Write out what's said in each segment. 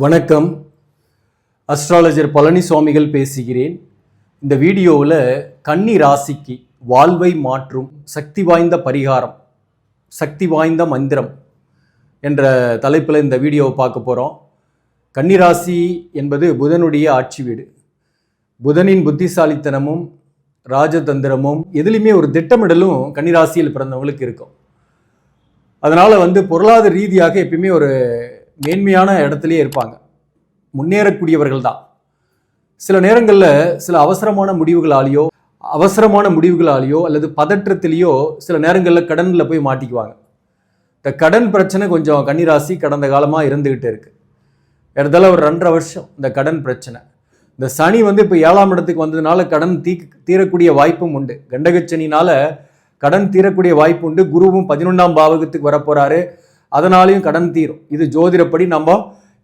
வணக்கம். அஸ்ட்ராலஜர் பழனிசுவாமிகள் பேசுகிறேன். இந்த வீடியோவில் கன்னி ராசிக்கு வாழ்வை மாற்றும் சக்தி வாய்ந்த பரிகாரம், சக்தி வாய்ந்த மந்திரம் என்ற தலைப்பில் இந்த வீடியோவை பார்க்க போகிறோம். கன்னி ராசி என்பது புதனுடைய ஆட்சி வீடு. புதனின் புத்திசாலித்தனமும் ராஜதந்திரமும் எதுலையுமே ஒரு திட்டமிடலும் கன்னிராசியில் பிறந்தவங்களுக்கு இருக்கும். அதனால் பொருளாதார ரீதியாக எப்பயுமே ஒரு மேன்மையான இடத்துலையே இருப்பாங்க, முன்னேறக்கூடியவர்கள் தான். சில நேரங்களில் சில அவசரமான முடிவுகளாலேயோ அல்லது பதற்றத்திலேயோ சில நேரங்களில் கடனில் போய் மாட்டிக்குவாங்க. இந்த கடன் பிரச்சனை கொஞ்சம் கன்னிராசி கடந்த காலமாக இருந்துக்கிட்டு இருக்கு. ஏறதால ஒரு 2.5 வருஷம் இந்த கடன் பிரச்சனை. இந்த சனி இப்போ 7ஆம் இடத்துக்கு வந்ததுனால கடன் தீரக்கூடிய வாய்ப்பும் உண்டு. கண்டகச்சனினால கடன் தீரக்கூடிய வாய்ப்பு உண்டு. குருவும் 11ஆம் பாவகத்துக்கு வரப்போறாரு, அதனாலையும் கடன் தீரும். இது ஜோதிடப்படி நம்ம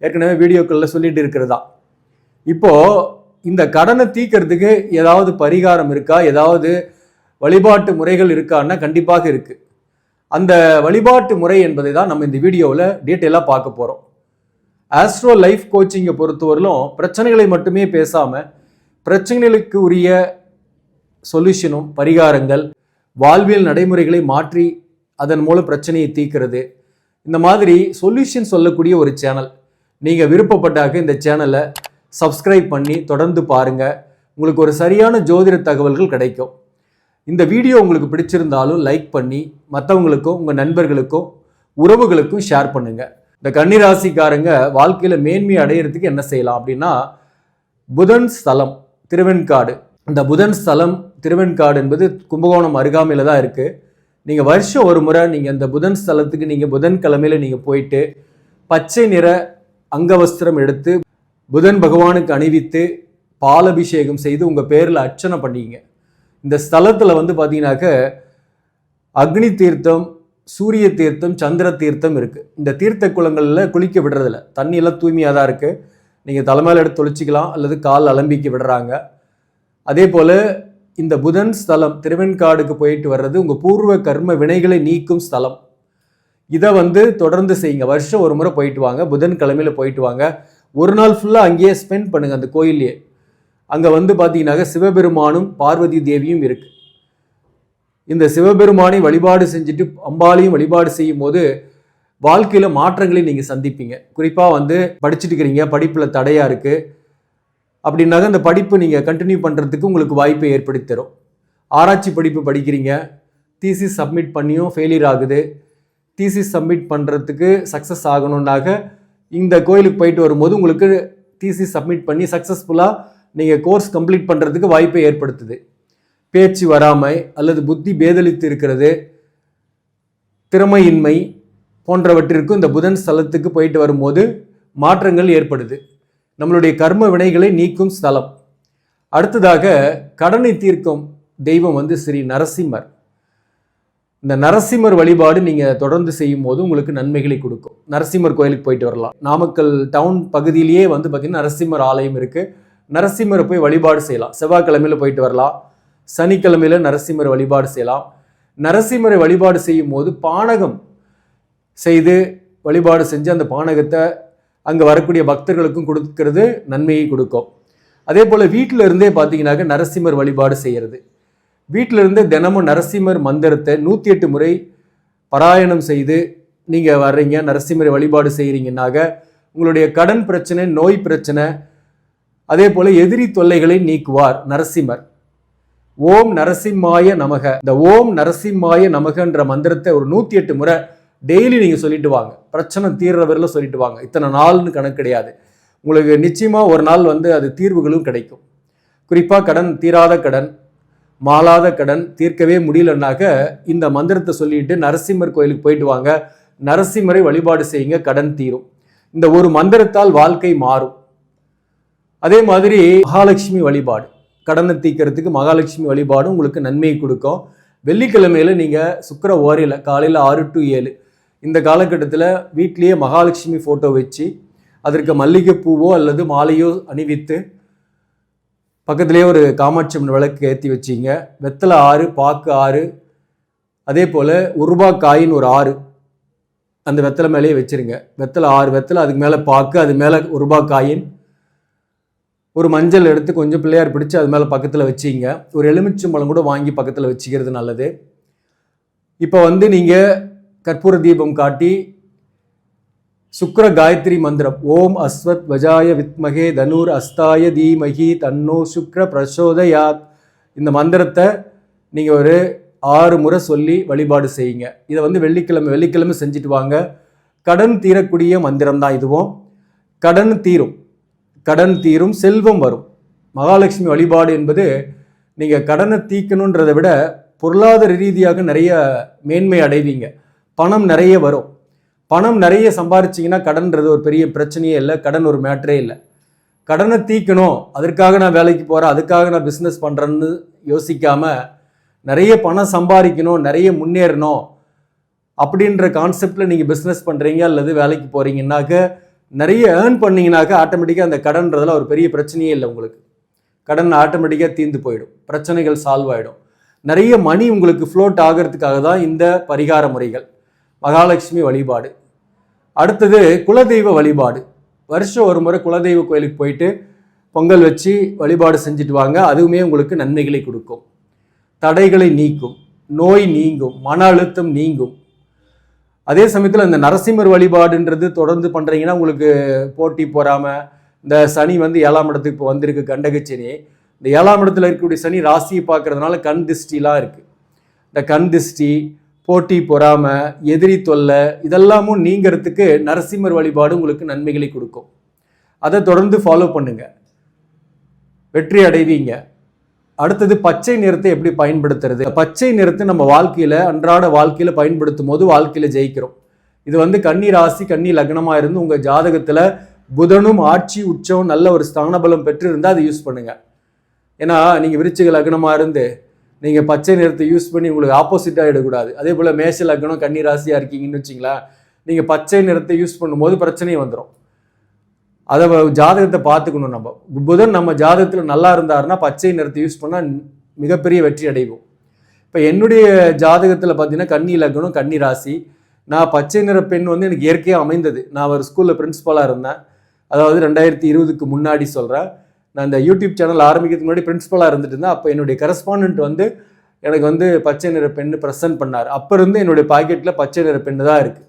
ஏற்கனவே வீடியோக்களில் சொல்லிட்டு இருக்கிறதா. இப்போ இந்த கடனை தீர்க்கறதுக்கு ஏதாவது பரிகாரம் இருக்கா, ஏதாவது வழிபாட்டு முறைகள் இருக்கான்னா கண்டிப்பாக இருக்கு. அந்த வழிபாட்டு முறை என்பதை தான் நம்ம இந்த வீடியோவில் டீட்டெயிலாக பார்க்க போகிறோம். ஆஸ்ட்ரோ லைஃப் கோச்சிங்கை பொறுத்தவரையிலும் பிரச்சனைகளை மட்டுமே பேசாமல் பிரச்சனைகளுக்கு உரிய சொல்யூஷனும் பரிகாரங்கள், வாழ்வியல் நடைமுறைகளை மாற்றி அதன் மூலம் பிரச்சனையை தீர்க்கிறது, இந்த மாதிரி சொல்யூஷன் சொல்லக்கூடிய ஒரு சேனல். நீங்கள் விருப்பப்பட்டாக்க இந்த சேனலை சப்ஸ்கிரைப் பண்ணி தொடர்ந்து பாருங்கள். உங்களுக்கு ஒரு சரியான ஜோதிட தகவல்கள் கிடைக்கும். இந்த வீடியோ உங்களுக்கு பிடிச்சிருந்தாலும் லைக் பண்ணி மற்றவங்களுக்கும் உங்கள் நண்பர்களுக்கும் உறவுகளுக்கும் ஷேர் பண்ணுங்கள். இந்த கன்னிராசிக்காரங்க வாழ்க்கையில் மேன்மை அடையிறதுக்கு என்ன செய்யலாம் அப்படின்னா, புதன் ஸ்தலம் திருவெண்காடு. இந்த புதன் ஸ்தலம் திருவெண்காடு என்பது கும்பகோணம் அருகாமையில் தான் இருக்குது. நீங்கள் வருஷம் ஒரு முறை நீங்கள் இந்த புதன் ஸ்தலத்துக்கு நீங்கள் புதன்கிழமையில் நீங்கள் போயிட்டு பச்சை நிற அங்கவஸ்திரம் எடுத்து புதன் பகவானுக்கு அணிவித்து பாலபிஷேகம் செய்து உங்கள் பேரில் அர்ச்சனை பண்ணிங்க. இந்த ஸ்தலத்தில் பார்த்தீங்கன்னாக்க அக்னி தீர்த்தம், சூரிய தீர்த்தம், சந்திர தீர்த்தம் இருக்குது. இந்த தீர்த்த குளங்களில் குளிக்க விடுறதில்ல, தண்ணியெல்லாம் தூய்மையாக தான் இருக்குது. நீங்கள் தலைமையில் எடுத்து தொளிச்சிக்கலாம் அல்லது கால் அலம்பிக்க விடுறாங்க. அதே போல் இந்த புதன் ஸ்தலம் திருவெண்காடுக்கு போயிட்டு வர்றது உங்கள் பூர்வ கர்ம வினைகளை நீக்கும் ஸ்தலம். இதை தொடர்ந்து செய்யுங்க. வருஷம் ஒரு முறை போயிட்டு வாங்க, புதன்கிழமையில் போயிட்டு வாங்க. ஒரு நாள் ஃபுல்லாக அங்கேயே ஸ்பெண்ட் பண்ணுங்க அந்த கோயிலே. அங்கே பார்த்தீங்கன்னாக்க சிவபெருமானும் பார்வதி தேவியும் இருக்கு. இந்த சிவபெருமானை வழிபாடு செஞ்சுட்டு அம்பாலையும் வழிபாடு செய்யும் போது வாழ்க்கையில் மாற்றங்களை நீங்கள் சந்திப்பீங்க. குறிப்பாக படிச்சுட்டு இருக்கிறீங்க, படிப்பில் தடையாக இருக்குது அப்படின்னாக்க அந்த படிப்பு நீங்கள் கண்டினியூ பண்ணுறதுக்கு உங்களுக்கு வாய்ப்பை ஏற்படுத்தி தரும். ஆராய்ச்சி படிப்பு படிக்கிறீங்க, தீசிஸ் சப்மிட் பண்ணியும் ஃபெயிலியர் ஆகுது. தீசிஸ் சப்மிட் பண்ணுறதுக்கு சக்ஸஸ் ஆகணுன்னாக்க இந்த கோயிலுக்கு போயிட்டு வரும்போது உங்களுக்கு தீசிஸ் சப்மிட் பண்ணி சக்ஸஸ்ஃபுல்லாக நீங்கள் கோர்ஸ் கம்ப்ளீட் பண்ணுறதுக்கு வாய்ப்பை ஏற்படுத்துது. பேச்சு வராமை அல்லது புத்தி பேதலித்து இருக்கிறது, திறமையின்மை போன்றவற்றிற்கும் இந்த புதன் ஸ்தலத்துக்கு போயிட்டு வரும்போது மாற்றங்கள் ஏற்படுது. நம்மளுடைய கர்ம வினைகளை நீக்கும் ஸ்தலம். அடுத்ததாக கடனை தீர்க்கும் தெய்வம் ஸ்ரீ நரசிம்மர். இந்த நரசிம்மர் வழிபாடு நீங்கள் தொடர்ந்து செய்யும் போது உங்களுக்கு நன்மைகளை கொடுக்கும். நரசிம்மர் கோயிலுக்கு போயிட்டு வரலாம். நாமக்கல் டவுன் பகுதியிலேயே பார்த்தீங்கன்னா நரசிம்மர் ஆலயம் இருக்குது. நரசிம்மரை போய் வழிபாடு செய்யலாம். செவ்வாய்க்கிழமையில் போயிட்டு வரலாம், சனிக்கிழமையில் நரசிம்மர் வழிபாடு செய்யலாம். நரசிம்மரை வழிபாடு செய்யும் போது பானகம் செய்து வழிபாடு செஞ்சு அந்த பானகத்தை அங்கே வரக்கூடிய பக்தர்களுக்கும் கொடுக்கிறது நன்மையை கொடுக்கும். அதே போல் வீட்டில் இருந்தே பார்த்தீங்கன்னாக்க நரசிம்மர் வழிபாடு செய்கிறது. வீட்டில் இருந்தே தினமும் நரசிம்மர் மந்திரத்தை 108 முறை பாராயணம் செய்து நீங்கள் வர்றீங்க, நரசிம்மரை வழிபாடு செய்கிறீங்கன்னாக உங்களுடைய கடன் பிரச்சனை, நோய் பிரச்சனை, அதே போல் எதிரி தொல்லைகளை நீக்குவார் நரசிம்மர். ஓம் நரசிம்மாய நமக. இந்த ஓம் நரசிம்மாய நமகன்ற மந்திரத்தை ஒரு 108 முறை டெய்லி நீங்கள் சொல்லிட்டு வாங்க. பிரச்சனை தீர்றவரில் சொல்லிட்டு வாங்க. இத்தனை நாள்னு கணக்கு கிடையாது. உங்களுக்கு நிச்சயமாக ஒரு நாள் அது தீர்வுகளும் கிடைக்கும். குறிப்பாக கடன், தீராத கடன், மாளாத கடன் தீர்க்கவே முடியலன்னாக்க இந்த மந்திரத்தை சொல்லிட்டு நரசிம்மர் கோயிலுக்கு போயிட்டு வாங்க, நரசிம்மரை வழிபாடு செய்யுங்க, கடன் தீரும். இந்த ஒரு மந்திரத்தால் வாழ்க்கை மாறும். அதே மாதிரி மகாலட்சுமி வழிபாடு, கடனை தீர்க்கிறதுக்கு மகாலட்சுமி வழிபாடும் உங்களுக்கு நன்மையை கொடுக்கும். வெள்ளிக்கிழமையில் நீங்கள் சுக்கிர ஓரையில் காலையில் 6 to 7 இந்த காலகட்டத்தில் வீட்லேயே மகாலட்சுமி ஃபோட்டோ வச்சு அதற்கு மல்லிகைப்பூவோ அல்லது மாலையோ அணிவித்து பக்கத்துலேயே ஒரு காமாட்சி அம்மன் விளக்கு ஏற்றி வச்சிங்க. வெத்தலை 6, பாக்கு 6, அதே போல் 1 ரூபாய் காயின் ஒரு 6 அந்த வெத்தலை மேலேயே வச்சுருங்க. வெத்தலை 6 வெத்தலை, அதுக்கு மேலே பாக்கு, அது மேலே ₹1 காயின், ஒரு மஞ்சள் எடுத்து கொஞ்சம் பிள்ளையார் பிடிச்சி அது மேலே பக்கத்தில் வச்சிங்க. ஒரு எலுமிச்சம்பழம் கூட வாங்கி பக்கத்தில் வச்சுக்கிறது நல்லது. இப்போ நீங்கள் கற்பூர தீபம் காட்டி சுக்ர காயத்ரி மந்திரம் ஓம் அஸ்வத் வஜாய வித்மகே தனுர் அஸ்தாய தீமகி தன்னோ சுக்ர பிரசோதயாத், இந்த மந்திரத்தை நீங்கள் ஒரு 6 முறை சொல்லி வழிபாடு செய்யுங்க. இதை வெள்ளிக்கிழமை செஞ்சுட்டு வாங்க. கடன் தீரக்கூடிய மந்திரம் தான் இதுவும். கடன் தீரும், செல்வம் வரும். மகாலட்சுமி வழிபாடு என்பது நீங்கள் கடனை தீக்கணுன்றதை விட பொருளாதார ரீதியாக நிறைய மேன்மை அடைவீங்க. பணம் நிறைய வரும். பணம் நிறைய சம்பாரிச்சிங்கன்னா கடன்றது ஒரு பெரிய பிரச்சனையே இல்லை. கடன் ஒரு மேட்டரே இல்லை. கடனை தீக்கணும், அதற்காக நான் வேலைக்கு போகிறேன், அதுக்காக நான் பிஸ்னஸ் பண்ணுறேன்னு யோசிக்காமல் நிறைய பணம் சம்பாதிக்கணும், நிறைய முன்னேறணும் அப்படின்ற கான்செப்டில் நீங்கள் பிஸ்னஸ் பண்ணுறீங்க அல்லது வேலைக்கு போகிறீங்கன்னாக்க நிறைய ஏர்ன் பண்ணிங்கனாக்கா ஆட்டோமேட்டிக்காக அந்த கடன்றதில் ஒரு பெரிய பிரச்சனையே இல்லை. உங்களுக்கு கடன் ஆட்டோமேட்டிக்காக தீர்ந்து போயிடும், பிரச்சனைகள் சால்வ் ஆகிடும். நிறைய மணி உங்களுக்கு ஃப்ளோட் ஆகிறதுக்காக தான் இந்த பரிகார முறைகள். மகாலட்சுமி வழிபாடு. அடுத்தது குலதெய்வ வழிபாடு. வருஷம் ஒரு முறை குலதெய்வ கோயிலுக்கு போயிட்டு பொங்கல் வச்சு வழிபாடு செஞ்சுட்டு வாங்க. அதுவுமே உங்களுக்கு நன்மைகளை கொடுக்கும், தடைகளை நீக்கும், நோய் நீங்கும், மன அழுத்தம் நீங்கும். அதே சமயத்தில் இந்த நரசிம்மர் வழிபாடுன்றது தொடர்ந்து பண்ணுறீங்கன்னா உங்களுக்கு போட்டி போகாமல், இந்த சனி 7ஆம் இடத்துக்கு இப்போ வந்திருக்கு, கண்டகச்சனி. இந்த 7ஆம் இடத்துல இருக்கக்கூடிய சனி ராசியை பார்க்கறதுனால கண் திருஷ்டிலாம் இருக்குது. இந்த கண் திருஷ்டி, போட்டி பொறாமல், எதிரி தொல்லை இதெல்லாமும் நீங்கிறதுக்கு நரசிம்மர் வழிபாடு உங்களுக்கு நன்மைகளை கொடுக்கும். அதை தொடர்ந்து ஃபாலோ பண்ணுங்க, வெற்றி அடைவீங்க. அடுத்தது பச்சை நிறத்தை எப்படி பயன்படுத்துறது? பச்சை நிறத்தை நம்ம வாழ்க்கையில் அன்றாட வாழ்க்கையில் பயன்படுத்தும் போது வாழ்க்கையில் ஜெயிக்கிறோம். இது கன்னி ராசி, கன்னி லக்னமாக இருந்து உங்கள் ஜாதகத்தில் புதனும் ஆட்சி உச்சம் நல்ல ஒரு ஸ்தானபலம் பெற்று இருந்தால் அதை யூஸ் பண்ணுங்க. ஏன்னா நீங்கள் விருச்சிக லக்னமாக இருந்து நீங்கள் பச்சை நிறத்தை யூஸ் பண்ணி உங்களுக்கு ஆப்போசிட்டாக இடக்கூடாது. அதே போல் மேஷ லக்னம் கன்னி ராசியாக இருக்கீங்கன்னு வச்சிங்களேன், நீங்கள் பச்சை நிறத்தை யூஸ் பண்ணும்போது பிரச்சனையும் வந்துடும். அதை ஜாதகத்தை பார்த்துக்கணும். புதன் நம்ம ஜாதகத்தில் நல்லா இருந்தாருன்னா பச்சை நிறத்தை யூஸ் பண்ணால் மிகப்பெரிய வெற்றி அடைவோம். இப்போ என்னுடைய ஜாதகத்தில் பார்த்தீங்கன்னா கன்னி லக்னம், கன்னி ராசி. நான் பச்சை நிற பெண் எனக்கு இயற்கையாக அமைந்தது. நான் ஒரு ஸ்கூலில் பிரின்ஸிபலாக இருந்தேன். அதாவது 2020க்கு முன்னாடி சொல்கிறேன். நான் இந்த யூடியூப் சேனல் ஆரம்பிக்கிறதுக்கு முன்னாடி பிரின்ஸிபலாக இருந்துட்டு இருந்தேன். அப்போ என்னுடைய கரஸ்பாண்டன்ட் எனக்கு பச்சை நிற பெண்ணு ப்ரெசென்ட் பண்ணார். அப்போ இருந்து என்னுடைய பாக்கெட்டில் பச்சை நிற பெண்ணு தான் இருக்குது.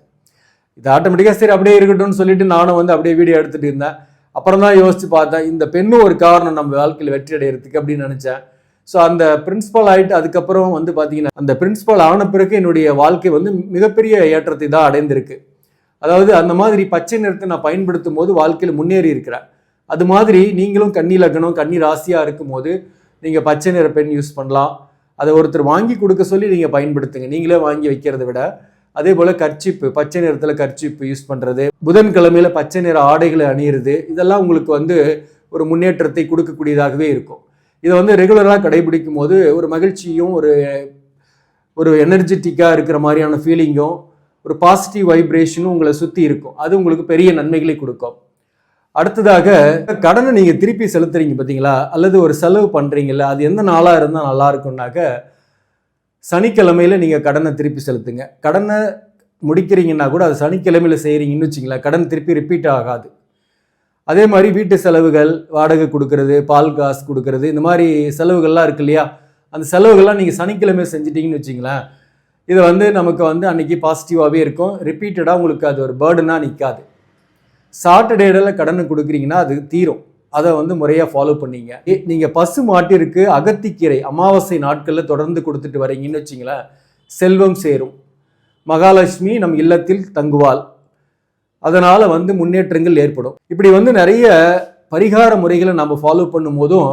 இது ஆட்டோமேட்டிக்காக சரி அப்படியே இருக்கட்டும்னு சொல்லிட்டு நானும் அப்படியே வீடியோ எடுத்துகிட்டு இருந்தேன். அப்புறம் தான் யோசித்து பார்த்தேன், இந்த பெண்ணும் ஒரு காரணம் நம்ம வாழ்க்கையில் வெற்றி அடைகிறதுக்கு அப்படின்னு நினச்சேன். ஸோ அந்த பிரின்ஸிபல் ஆகிட்டு அதுக்கப்புறம் பார்த்தீங்கன்னா அந்த பிரின்ஸிபல் ஆன பிறகு என்னுடைய வாழ்க்கை மிகப்பெரிய ஏற்றத்தை தான் அடைந்திருக்கு. அதாவது அந்த மாதிரி பச்சை நிறத்தை நான் பயன்படுத்தும் போது வாழ்க்கையில் முன்னேறி இருக்கிறேன். அது மாதிரி நீங்களும் கன்னி லக்னம், கன்னி ராசியாக இருக்கும் போது நீங்கள் பச்சை நிற பெண் யூஸ் பண்ணலாம். அதை ஒருத்தர் வாங்கி கொடுக்க சொல்லி நீங்கள் பயன்படுத்துங்க, நீங்களே வாங்கி வைக்கிறத விட. அதே போல் கர்ச்சிப்பு, பச்சை நிறத்தில் கர்ச்சிப்பு யூஸ் பண்ணுறது, புதன்கிழமையில் பச்சை நிற ஆடைகளை அணியிறது, இதெல்லாம் உங்களுக்கு ஒரு முன்னேற்றத்தை கொடுக்கக்கூடியதாகவே இருக்கும். இதை ரெகுலராக கடைபிடிக்கும் போது ஒரு மகிழ்ச்சியும் ஒரு எனர்ஜெட்டிக்காக இருக்கிற மாதிரியான ஃபீலிங்கும் ஒரு பாசிட்டிவ் வைப்ரேஷனும் உங்களை சுற்றி இருக்கும். அது உங்களுக்கு பெரிய நன்மைகளை கொடுக்கும். அடுத்ததாக கடனை நீங்கள் திருப்பி செலுத்துறீங்க பார்த்தீங்களா, அல்லது ஒரு செலவு பண்ணுறீங்களா, அது எந்த நாளாக இருந்தால் நல்லா இருக்கும்னாக்க சனிக்கிழமையில் நீங்கள் கடனை திருப்பி செலுத்துங்க. கடனை முடிக்கிறீங்கன்னா கூட அது சனிக்கிழமையில் செய்கிறீங்கன்னு வச்சிங்களேன், கடன் திருப்பி ரிப்பீட் ஆகாது. அதே மாதிரி வீட்டு செலவுகள், வாடகை கொடுக்கறது, பால் காசு கொடுக்கறது, இந்த மாதிரி செலவுகள்லாம் இருக்கு இல்லையா, அந்த செலவுகள்லாம் நீங்கள் சனிக்கிழமை செஞ்சிட்டிங்கன்னு வச்சிங்களேன், இது நமக்கு அன்றைக்கி பாசிட்டிவாகவே இருக்கும். ரிப்பீட்டடாக உங்களுக்கு அது ஒரு பேர்டனாக நிற்காது. சாட்டர்டேல கடனை கொடுக்குறீங்கன்னா அது தீரும். அதை முறையாக ஃபாலோ பண்ணிங்க. நீங்கள் பசு மாட்டிற்கு அகத்திக்கீரை அமாவாசை நாட்களில் தொடர்ந்து கொடுத்துட்டு வரீங்கன்னு வச்சிங்களேன், செல்வம் சேரும், மகாலட்சுமி நம் இல்லத்தில் தங்குவாள், அதனால் முன்னேற்றங்கள் ஏற்படும். இப்படி நிறைய பரிகார முறைகளை நம்ம ஃபாலோ பண்ணும் போதும்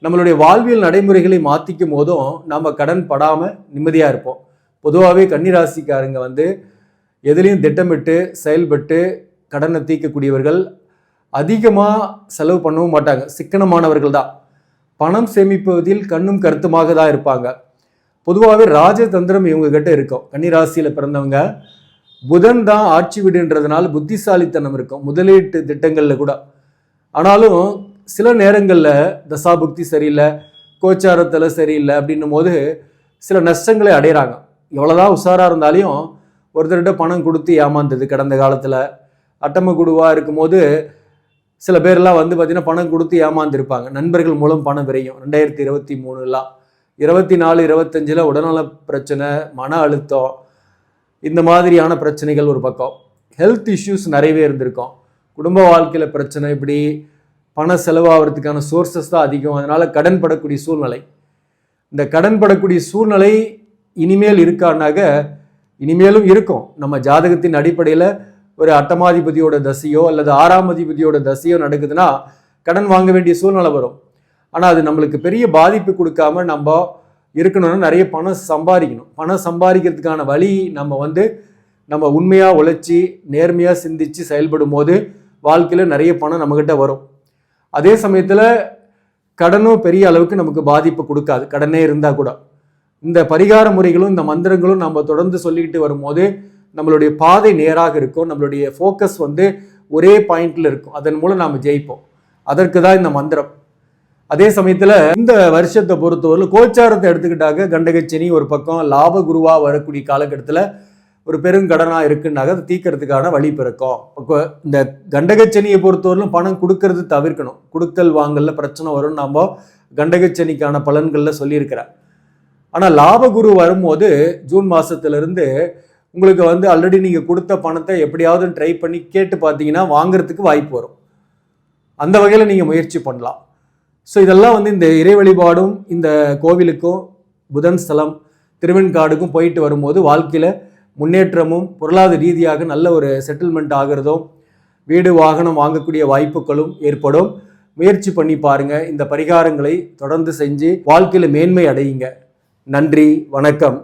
நம்மளுடைய வாழ்வியல் நடைமுறைகளை மாற்றிக்கும் போதும் நம்ம கடன் படாமல் நிம்மதியாக இருப்போம். பொதுவாகவே கன்னிராசிக்காரங்க எதுலேயும் திட்டமிட்டு செயல்பட்டு கடனை தீர்க்கக்கூடியவர்கள் அதிகமாக செலவு பண்ணவும் மாட்டாங்க, சிக்கனமானவர்கள் தான். பணம் சேமிப்பதில் கண்ணும் கருத்துமாக தான் இருப்பாங்க. பொதுவாகவே ராஜதந்திரம் இவங்க கிட்ட இருக்கும். கன்னிராசியில் பிறந்தவங்க புதன் தான் ஆட்சி வீடுன்றதுனால புத்திசாலித்தனம் இருக்கும் முதலீட்டு திட்டங்களில் கூட. ஆனாலும் சில நேரங்களில் தசாபுக்தி சரியில்லை, கோச்சாரத்தில் சரியில்லை அப்படின்னும் போது சில நஷ்டங்களை அடைகிறாங்க. எவ்வளோதான் உஷாராக இருந்தாலையும் ஒருத்தர்கிட்ட பணம் கொடுத்து ஏமாந்தது கடந்த காலத்தில். அட்டம குடுவாக இருக்கும்போது சில பேர்லாம் வந்து பார்த்தீங்கன்னா பணம் கொடுத்து ஏமாந்துருப்பாங்க. நண்பர்கள் மூலம் பணம் விரையும். 2023 24, 25 உடல்நல பிரச்சனை, மன அழுத்தம், இந்த மாதிரியான பிரச்சனைகள் ஒரு பக்கம். ஹெல்த் இஷ்யூஸ் நிறையவே இருந்திருக்கும். குடும்ப வாழ்க்கையில் பிரச்சனை, இப்படி பண செலவாகிறதுக்கான சோர்சஸ் தான் அதிகம். அதனால் கடன் படக்கூடிய சூழ்நிலை. இந்த கடன் படக்கூடிய சூழ்நிலை இனிமேல் இருக்கானாக இனிமேலும் இருக்கும். நம்ம ஜாதகத்தின் அடிப்படையில் ஒரு அட்டமாதிபதியோட தசையோ அல்லது 6ஆம் அதிபதியோட தசையோ நடக்குதுன்னா கடன் வாங்க வேண்டிய சூழ்நிலை வரும். ஆனால் அது நம்மளுக்கு பெரிய பாதிப்பு கொடுக்காம நம்ம இருக்கணும்னா நிறைய பணம் சம்பாதிக்கணும். பணம் சம்பாதிக்கிறதுக்கான வழி நம்ம உண்மையாக உழைச்சி நேர்மையாக சிந்திச்சு செயல்படும் போது வாழ்க்கையில் நிறைய பணம் நம்மக்கிட்ட வரும். அதே சமயத்தில் கடனும் பெரிய அளவுக்கு நமக்கு பாதிப்பு கொடுக்காது. கடனே இருந்தால் கூட இந்த பரிகார முறைகளும் இந்த மந்திரங்களும் நம்ம தொடர்ந்து சொல்லிக்கிட்டு வரும்போது நம்மளுடைய பாதை நேராக இருக்கும். நம்மளுடைய ஃபோக்கஸ் ஒரே பாயிண்ட்ல இருக்கும். அதன் மூலம் நாம் ஜெயிப்போம். அதற்கு தான் இந்த மந்திரம். அதே சமயத்தில் இந்த வருஷத்தை பொறுத்தவரை கோச்சாரத்தை எடுத்துக்கிட்டாக்க கண்டகச்சனி ஒரு பக்கம், லாப குருவா வரக்கூடிய காலகட்டத்தில் ஒரு பெருங்கடனாக இருக்குன்னாக்க அதை தீர்க்கறதுக்கான வழி பிறக்கும். இப்போ இந்த கண்டகச்சனியை பொறுத்தவரையிலும் பணம் கொடுக்கறது தவிர்க்கணும். கொடுக்கல் வாங்கல பிரச்சனை வரும்னு நம்ம கண்டகச்சனிக்கான பலன்களில் சொல்லியிருக்கிறேன். ஆனால் லாபகுரு வரும்போது ஜூன் மாதத்துலேருந்து உங்களுக்கு ஆல்ரெடி நீங்கள் கொடுத்த பணத்தை எப்படியாவது ட்ரை பண்ணி கேட்டு பார்த்தீங்கன்னா வாங்குறதுக்கு வாய்ப்பு வரும். அந்த வகையில் நீங்கள் முயற்சி பண்ணலாம். ஸோ இதெல்லாம் இந்த இறை வழிபாடும் இந்த கோவிலுக்கும் புதன் ஸ்தலம் திருவெண்காடுக்கும் போயிட்டு வரும்போது வாழ்க்கையில் முன்னேற்றமும் பொருளாதார ரீதியாக நல்ல ஒரு செட்டில்மெண்ட் ஆகிறதும் வீடு வாகனம் வாங்கக்கூடிய வாய்ப்புகளும் ஏற்படும். முயற்சி பண்ணி பாருங்கள். இந்த பரிகாரங்களை தொடர்ந்து செஞ்சு வாழ்க்கையில் மேன்மை அடையுங்க. நன்றி, வணக்கம்.